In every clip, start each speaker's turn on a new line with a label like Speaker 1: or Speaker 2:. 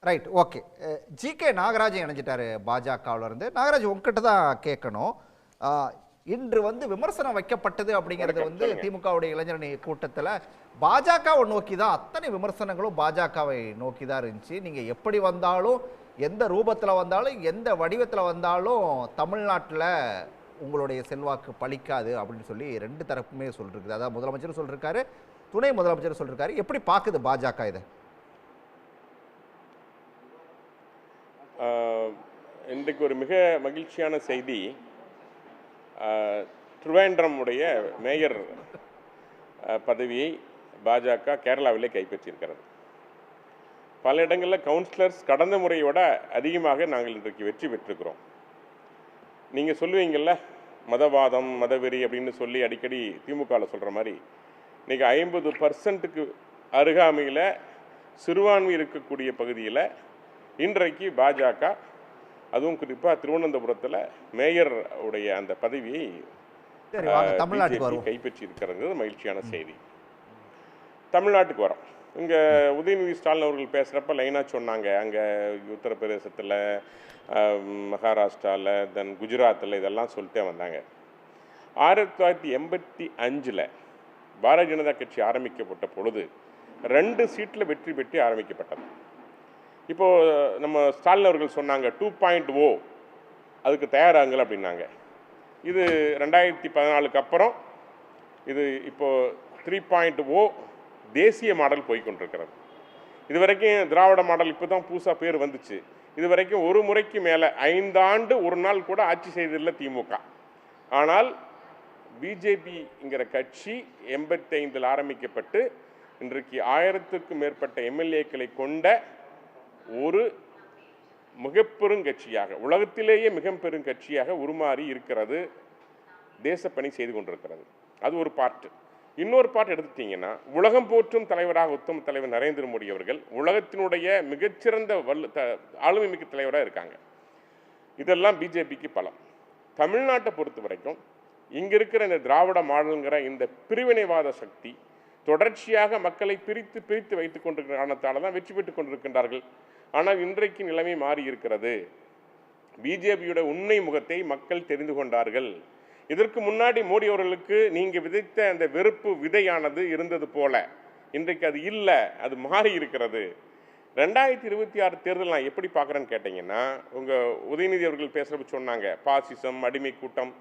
Speaker 1: Right, okay. G K. Nagarajan இணைஞ்சிட்டாரு பாஜகவுல இருந்து. நாகராஜ் உங்ககிட்ட தான் கேட்கணும். இன்று வந்து விமர்சனம் வைக்கப்பட்டது அப்படிங்கிறது வந்து திமுகவுடைய இளைஞரணி கூட்டத்தில் பாஜகவை நோக்கி தான் அத்தனை விமர்சனங்களும் பாஜகவை நோக்கி தான் இருந்துச்சு. நீங்கள் எப்படி வந்தாலும், எந்த ரூபத்தில் வந்தாலும், எந்த வடிவத்தில் வந்தாலும் தமிழ்நாட்டில் உங்களுடைய செல்வாக்கு பலிக்காது அப்படின்னு சொல்லி ரெண்டு தரப்புமே சொல்லிருக்குது. அதாவது முதலமைச்சரும் சொல்லியிருக்காரு, துணை முதலமைச்சரும் சொல்லியிருக்காரு. எப்படி பார்க்குது பாஜக இதை?
Speaker 2: இன்றைக்கு ஒரு மிக மகிழ்ச்சியான செய்தி. திருவேண்டரம் உடைய மேயர் பதவியை பாஜக கேரளாவிலே கைப்பற்றியிருக்கிறது. பல இடங்களில் கவுன்சிலர்ஸ் கடந்த முறையோட அதிகமாக நாங்கள் இன்றைக்கு வெற்றி பெற்றிருக்கிறோம். நீங்கள் சொல்லுவீங்கள்ல மதவாதம் மதவெறி அப்படின்னு சொல்லி அடிக்கடி திமுகவில் சொல்கிற மாதிரி, இன்றைக்கி 50% அருகாமையில் சிறுபான்மை இருக்கக்கூடிய பகுதியில் இன்றைக்கு பாஜக, அதுவும் குறிப்பாக திருவனந்தபுரத்தில் மேயர் உடைய அந்த பதவியை கைப்பற்றி இருக்கிறது மகிழ்ச்சியான செய்தி. தமிழ்நாட்டுக்கு வரோம். இங்கே உதயநிதி ஸ்டாலின் அவர்கள் பேசுகிறப்ப லைனாக சொன்னாங்க, அங்கே உத்தரப்பிரதேசத்தில், மகாராஷ்டிராவில், தென் குஜராத்தில் இதெல்லாம் சொல்லிட்டே வந்தாங்க. 1985 பாரதிய ஜனதா கட்சி ஆரம்பிக்கப்பட்ட பொழுது 2 சீட்டில் வெற்றி பெற்று ஆரம்பிக்கப்பட்டது. இப்போது நம்ம ஸ்டாலின் அவர்கள் சொன்னாங்க 2.0 அதுக்கு தயாராகுங்கள் அப்படின்னாங்க. இது 2014 அப்புறம் இது இப்போது 3.0 தேசிய மாடல் போய்கொண்டிருக்கிறது. இது வரைக்கும் திராவிட மாடல் இப்போ தான் புதுசாக பேர் வந்துச்சு. இது வரைக்கும் ஒரு முறைக்கு மேலே 5 ஆண்டு ஒரு நாள் கூட ஆட்சி செய்ததில்லை திமுக. ஆனால் பிஜேபிங்கிற கட்சி 85 ஆரம்பிக்கப்பட்டு இன்றைக்கு 1000க்கும் மேற்பட்ட எம்எல்ஏக்களை கொண்ட ஒரு மிகப்பெருங்கட்சியாக, உலகத்திலேயே மிக பெரும் கட்சியாக உருமாறி இருக்கிறது, தேசப்பணி செய்து கொண்டிருக்கிறது. அது ஒரு பார்ட்டு. இன்னொரு பார்ட் எடுத்துட்டீங்கன்னா, உலகம் போற்றும் தலைவராக உத்தம தலைவர் நரேந்திர மோடி அவர்கள் உலகத்தினுடைய மிகச்சிறந்த ஆளுமை மிக்க தலைவராக இருக்காங்க. இதெல்லாம் பிஜேபிக்கு பலம். தமிழ்நாட்டை பொறுத்த வரைக்கும் இங்கே இருக்கிற இந்த திராவிட மாடலுங்கிற இந்த பிரிவினைவாத சக்தி தொடர்ச்சியாக மக்களை பிரித்து பிரித்து வைத்துக் கொண்டிருக்கிற காரணத்தால் தான் வெற்றி பெற்றுக் கொண்டிருக்கின்றார்கள். ஆனால் இன்றைக்கு நிலைமை மாறி இருக்கிறது. பிஜேபியோட உண்மை முகத்தை மக்கள் தெரிந்து கொண்டார்கள். இதற்கு முன்னாடி மோடி அவர்களுக்கு நீங்கள் விதைத்த அந்த வெறுப்பு விதையானது இருந்தது போல இன்றைக்கு அது இல்லை, அது மாறி இருக்கிறது. 2026 தேர்தல் நான் எப்படி பார்க்குறேன்னு கேட்டிங்கன்னா, உங்கள் உதயநிதி அவர்கள் பேசுகிறப்ப சொன்னாங்க பாசிசம், அடிமை கூட்டம்.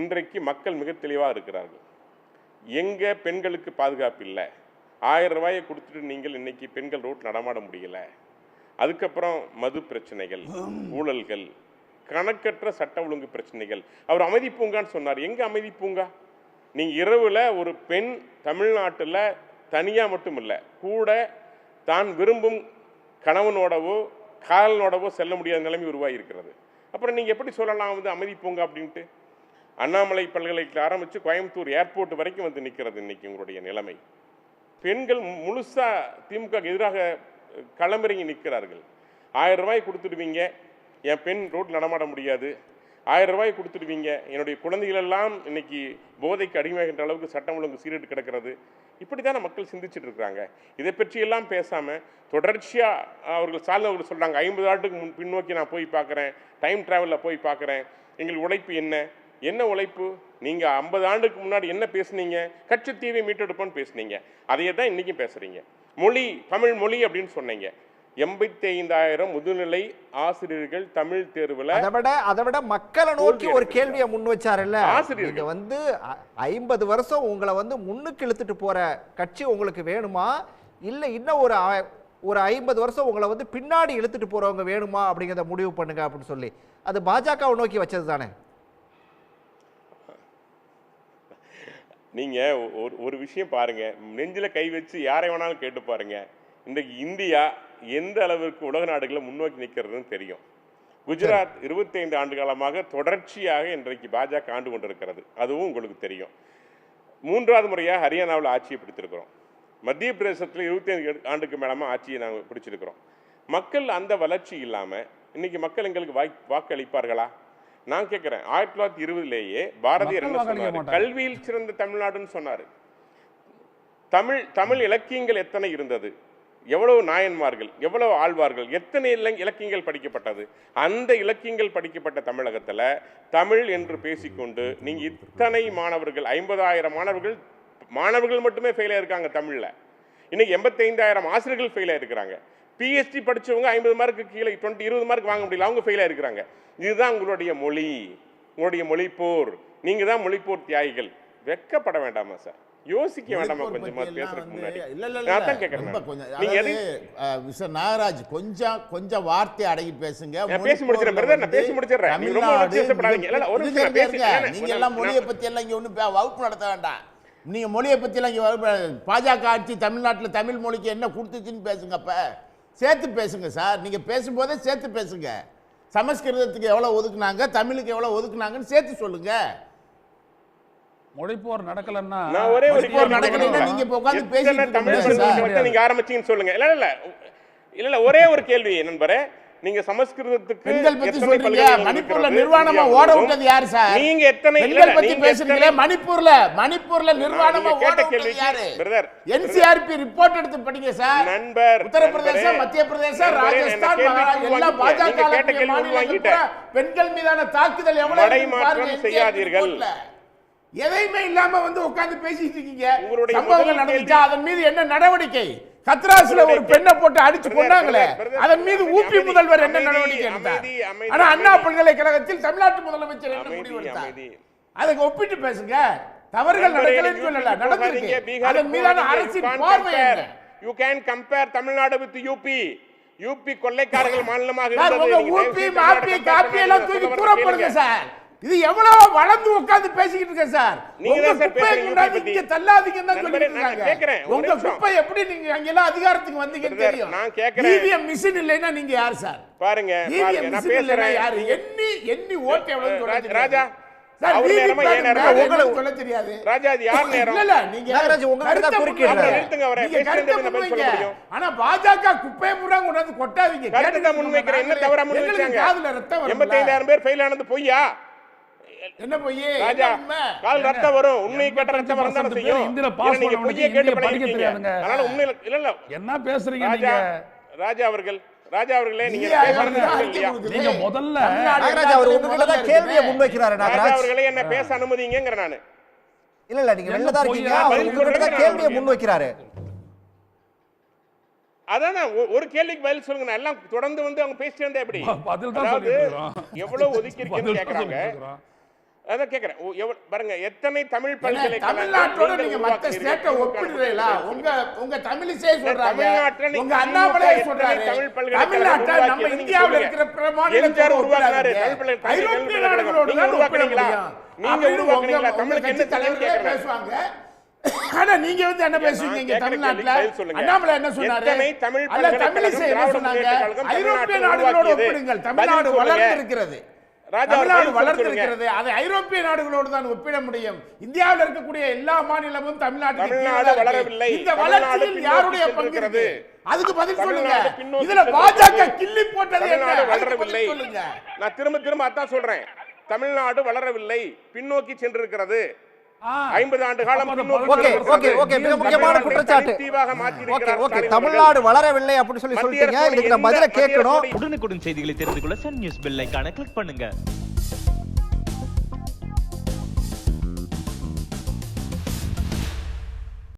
Speaker 2: இன்றைக்கு மக்கள் மிக தெளிவாக இருக்கிறார்கள். எங்கே பெண்களுக்கு பாதுகாப்பு இல்லை, 1000 ரூபாயை கொடுத்துட்டு நீங்கள் இன்னைக்கு பெண்கள் ரோட் நடமாட முடியல. அதுக்கப்புறம் மது பிரச்சனைகள், ஊழல்கள், கணக்கற்ற சட்ட ஒழுங்கு பிரச்சனைகள். அவர் அமைதி பூங்கான்னு சொன்னார். எங்கே அமைதி பூங்கா? நீங்கள் இரவில் ஒரு பெண் தமிழ்நாட்டில் தனியாக மட்டும் இல்லை, கூட தான் விரும்பும் கணவனோடவோ காதலனோடவோ செல்ல முடியாத நிலைமை உருவாகி இருக்கிறது. அப்புறம் நீங்கள் எப்படி சொல்லலாம் வந்து அமைதி பூங்கா அப்படின்ட்டு? அண்ணாமலை பல்கலைக்கழகம் ஆரம்பித்து கோயம்புத்தூர் ஏர்போர்ட் வரைக்கும் வந்து நிற்கிறது இன்றைக்கி உங்களுடைய நிலைமை. பெண்கள் முழுசாக திமுக எதிராக களமிறங்கி நிற்கிறார்கள். 1000 ரூபாய் கொடுத்துடுவீங்க, என் பெண் ரோட்டில் நடமாட முடியாது. 1000 ரூபாய் கொடுத்துடுவீங்க, என்னுடைய குழந்தைகளெல்லாம் இன்னைக்கு போதைக்கு அடிமையாகின்ற அளவுக்கு சட்டம் ஒழுங்கு சீரட்டு கிடக்கிறது. இப்படி தானே மக்கள் சிந்திச்சுட்டு இருக்கிறாங்க. இதை பற்றியெல்லாம் பேசாமல் தொடர்ச்சியாக அவர்கள் ஸ்டாலின் அவர்கள் சொல்கிறாங்க, 50 ஆண்டுக்கு பின்னோக்கி நான் போய் பார்க்குறேன், டைம் ட்ராவலில் போய் பார்க்குறேன். எங்கள் உழைப்பு என்ன உழைப்பு? நீங்கள் 50 ஆண்டுக்கு முன்னாடி என்ன பேசுனீங்க? கட்சித்தீவை மீட்டெடுப்போன்னு பேசுனீங்க. அதையே தான் இன்றைக்கும் பேசுகிறீங்க. மொழி, தமிழ் மொழி அப்படின்னு சொன்னீங்க. 85,000 முதுநிலை ஆசிரியர்கள் தமிழ் தேர்வில்
Speaker 1: அதை விட மக்களை நோக்கி ஒரு கேள்வியை முன் வச்சாருல்ல. ஆசிரியர்கள் வந்து 50 வருஷம் உங்களை வந்து முன்னுக்கு இழுத்துட்டு போற கட்சி உங்களுக்கு வேணுமா, இல்லை இன்னும் ஒரு 50 வருஷம் உங்களை வந்து பின்னாடி இழுத்துட்டு போறவங்க வேணுமா அப்படிங்கிறத முடிவு பண்ணுங்க அப்படின்னு சொல்லி அது பாஜகவை நோக்கி வச்சது தானே.
Speaker 2: நீங்கள் ஒரு விஷயம் பாருங்கள், நெஞ்சில் கை வச்சு யாரை வேணாலும் கேட்டு பாருங்கள். இன்றைக்கு இந்தியா எந்த அளவிற்கு உலக நாடுகளில் முன்னோக்கி நிற்கிறதுன்னு தெரியும். குஜராத் 25 ஆண்டு காலமாக தொடர்ச்சியாக இன்றைக்கு பாஜக ஆண்டு கொண்டிருக்கிறது, அதுவும் உங்களுக்கு தெரியும். 3வது முறையாக ஹரியானாவில் ஆட்சியை பிடித்திருக்கிறோம். மத்திய பிரதேசத்தில் 25 ஆண்டுக்கு மேலமாக ஆட்சியை நாங்கள் பிடிச்சிருக்கிறோம். மக்கள் அந்த வளர்ச்சி இல்லாமல் இன்னைக்கு மக்கள் எங்களுக்கு வாக்கு அளிப்பார்களா? நான் கேட்குறேன். 1920 பாரதியார் என்ன சொன்னார்? கல்வியில் சிறந்த தமிழ்நாடுன்னு சொன்னார். தமிழ் இலக்கியங்கள் எத்தனை இருந்தது? எவ்வளவு நாயன்மார்கள், எவ்வளவு ஆழ்வார்கள், எத்தனை இலக்கியங்கள் படிக்கப்பட்டது. அந்த இலக்கியங்கள் படிக்கப்பட்ட தமிழகத்தில் தமிழ் என்று பேசிக்கொண்டு நீங்கள் இத்தனை மாணவர்கள், 50,000 மாணவர்கள் மட்டுமே ஃபெயிலாக இருக்காங்க தமிழில். இன்னைக்கு 85,000 ஆசிரியர்கள் ஃபெயிலாக இருக்கிறாங்க. பிஹெச்டி படித்தவங்க 50 மார்க்கு கீழே 20 மார்க் வாங்க முடியல, அவங்க ஃபெயிலாக இருக்கிறாங்க. இதுதான் உங்களுடைய மொழி, உங்களுடைய மொழிப்போர். நீங்கள் தான் மொழிப்போர் தியாகிகள். வெட்கப்பட வேண்டாமா சார்? யோசிக்க வேண்டாமா கொஞ்சமா பேசுறதுக்கு முன்னாடி? நான் தான் கேக்குறேன்.
Speaker 3: மிஸ்டர் நாகராஜ் கொஞ்சம் வார்த்தை அடங்கி பேசுங்க.
Speaker 2: பேசி முடிச்சிரேன் பிரதர், நான் பேசி முடிச்சிரேன். நீங்க ரொம்ப உணர்ச்சிவசப்படாதீங்க. இல்ல ஒரு நிமிஷம் பேசுங்க.
Speaker 3: நீங்க எல்லாம் மொழியை பத்தி எல்லாம் இங்க ஒண்ணு வகுப்பு நடத்த வேண்டாம். நீங்க மொழியை பத்தி எல்லாம் இங்க பாஜக ஆட்சி தமிழ்நாட்டில் தமிழ் மொழிக்கு என்ன கொடுத்துச்சுன்னு பேசுங்க. அப்ப சேர்த்து பேசுங்க சார். நீங்க பேசும்போதே சேர்த்து பேசுங்க. சமஸ்கிருதத்துக்கு எவ்வளவு ஒதுக்குனாங்க, தமிழுக்கு எவ்வளவு ஒதுக்குனாங்கன்னு சேர்த்து சொல்லுங்க.
Speaker 4: மொழிப்போர் நடக்கலன்னா
Speaker 2: நான் ஒரே ஒரு
Speaker 3: மொழிப்போர் நடக்கலன்னா நீங்க இப்ப உட்கார்ந்து பேசிட்டு
Speaker 2: தமிழ் நீங்க ஆரம்பிச்சீங்கன்னு சொல்லுங்க. இல்ல ஒரே ஒரு கேள்வி நண்பரே, நீங்க சமஸ்கிருதத்துக்கு
Speaker 3: பெண்கள் பத்தி சொல்றீங்க. மணிப்பூர்ல நிர்வாணமா ஓட விட்டது யாரு சார்?
Speaker 2: நீங்க எத்தனை
Speaker 3: பெண்கள் பத்தி பேசுறீங்களே, மணிப்பூர்ல நிர்வாணமா ஓட விட்டது யாரு?
Speaker 2: பிரதர்,
Speaker 3: என்சிஆர்பி ரிப்போர்ட் எடுத்து படிங்க சார்.
Speaker 2: நண்பர்,
Speaker 3: உத்தரப்பிரதேசம், மத்திய பிரதேசம், ராஜஸ்தான் எல்லாம் பாஜக பெண்கள் மீதான தாக்குதல் எவ்வளவு செய்யாதீர்கள். எதையுமே இல்லாம வந்து உட்கார்ந்து பேசிட்டு இருக்கீங்க. சம்பவங்கள் நடந்துச்சா, அதன் மீது என்ன நடவடிக்கை? கத்ராஸ்ல ஒரு பெண்ணை போட்டு அடிச்சு கொண்டாங்களே, அதன் மீது ஊபி முதல்வர் என்ன நடவடிக்கை எடுத்தார்? ஆனா அண்ணா பல்கலைக்கழகத்தில் தமிழ்நாட்டு முதலமைச்சர் என்ன முடிவு எடுத்தார்? அதுக்கு ஒப்பிட்டு பேசுங்க. தவறுகள் நடக்கலன்னு சொல்லல, நடந்திருக்கு. அதன் மீதான அரசின் பார்வை என்ன?
Speaker 2: You can compare Tamil Nadu with UP. UP கொள்ளைக்காரர்கள் மாநிலமாக இருந்தது.
Speaker 3: ஊபி மாப்பி காப்பி எல்லாம் தூக்கி தூரப்படுங்க சார். இது எவ்வளவு வளர்ந்து உட்கார்ந்து பேசிக்கிட்டு இருக்க சார்.
Speaker 2: நீங்க குப்பை
Speaker 3: இங்க தள்ளாதீங்கன்னு தான் சொல்லிட்டு இருக்காங்க. உங்க குப்பை எப்படி நீங்க அங்க எல்லாம் அதிகாரத்துக்கு வந்தீங்கன்னு தெரியும்.
Speaker 2: நான் கேக்குறேன்,
Speaker 3: ஈவிஎம் மிஷின் இல்லைன்னா நீங்க யார் சார்?
Speaker 2: பாருங்க
Speaker 3: நான் பேசுறேன். யார் எண்ணி ஓட்டு எவ்வளவு சொல்லுங்க
Speaker 2: ராஜா.
Speaker 3: உங்களுக்கு சொல்ல தெரியாது
Speaker 2: ராஜா. அது யார் நேரம்?
Speaker 3: இல்ல நீங்க நாகராஜ் உங்க கருத்தை குறுக்கிடுங்க. நிறுத்துங்க அவரே. பேசுறது என்ன பதில் சொல்ல முடியும்? ஆனா பாஜக குப்பை பூரா கொண்டு வந்து கொட்டாதீங்க.
Speaker 2: கருத்தை முன்வைக்கிற என்ன தவறா முன்வைச்சாங்க? 85,000 பேர் ஃபெயில் ஆனது பொய்யா?
Speaker 3: என்ன பொய்?
Speaker 2: ராஜா, கால் ரத்தம் வரும். உண்மை கேட்ட ரத்தம் வரதான் செய்யும்.
Speaker 4: இந்தில பாஸ்
Speaker 2: நீங்க பொய்யே கேட்டு படிக்க
Speaker 4: தெரியாதுங்க.
Speaker 2: அதனால உண்மை இல்ல
Speaker 4: என்ன பேசுறீங்க நீங்க?
Speaker 2: ராஜா அவர்களே, நீங்க பேசுறது இல்லையா?
Speaker 4: நீங்க முதல்ல
Speaker 1: நாகராஜ் அவர் உங்ககிட்ட தான் கேள்வியை முன்வைக்கிறாரு.
Speaker 2: ராஜா அவர்களே, என்ன பேச அனுமதிங்கங்கற நானு.
Speaker 1: இல்ல நீங்க வெளில தான் இருக்கீங்க. அவர் உங்ககிட்ட தான் கேள்வியை முன்வைக்கிறாரு.
Speaker 2: அதான் ஒரு கேள்விக்கு பதில் சொல்லுங்க. நான் எல்லாம் தொடர்ந்து வந்து அவங்க பேசிட்டு வந்தா எப்படி?
Speaker 4: பதில் தான் சொல்லிட்டு இருக்கோம்.
Speaker 2: எவ்வளவு ஒதுக்கி இருக்கீங்கன்னு கேக்குறாங்க. அதான் கேக்குறேன். பாருங்க, எத்தனை தமிழ்
Speaker 3: தமிழ்நாட்டோட நீங்க மத்த ஸ்டேட்டை ஒப்பிடுறீங்களா? உங்க தமிழிசே சொல்றாங்க, உங்க அண்ணாமலை சொல்றாரு. தமிழ்நாட்டை நம்ம இந்தியாவுல இருக்கிற பிரமாணியத்தை உருவாக்குறாரு. ஐரோப்பிய நாடுகளோட தான் ஒப்பிட முடியும்.
Speaker 2: நீங்க உருவாக்குறீங்களா? தமிழுக்கு என்ன தலைவரே
Speaker 3: பேசுவாங்க. ஆனா நீங்க வந்து என்ன பேசுவீங்க? தமிழ்நாட்டுல அண்ணாமலை என்ன சொன்னாரு? அல்ல தமிழிசை என்ன சொன்னாங்க? ஐரோப்பிய நாடுகளோட ஒப்பிடுங்கள். தமிழ்நாடு வளர்ந்து இருக்கிறது. தமிழ்நாடு வளர்ந்திருக்கிறது. அதை ஐரோப்பிய நாடுகளோடு தான் ஒப்பிட முடியும். இந்தியாவில் இருக்கக்கூடிய எல்லா மாநிலமும் தமிழ்நாடு
Speaker 2: வளரவில்லை.
Speaker 3: இந்த வளர்ச்சியில் யாருடைய பங்கு இருக்கு? அதுக்கு பதில் சொல்லுங்க. இதுல பாஜக கிள்ளி போட்டது என்ன?
Speaker 2: வளரவில்லை. நான் திரும்ப அதான் சொல்றேன். தமிழ்நாடு வளரவில்லை, பின்னோக்கி சென்றிருக்கிறது. 50 ஆண்டு காலம்
Speaker 1: முக்கியமான குற்றச்சாட்டு. தமிழ்நாடு வளரவில்லை அப்படின்னு சொல்லிட்டீங்க. இதுக்கு நான் பதில கேட்கணும்.
Speaker 5: உடனுக்குடன் செய்திகளை தெரிந்து கொள்ள சன் நியூஸ் பெல் ஐகானை கிளிக் பண்ணுங்க.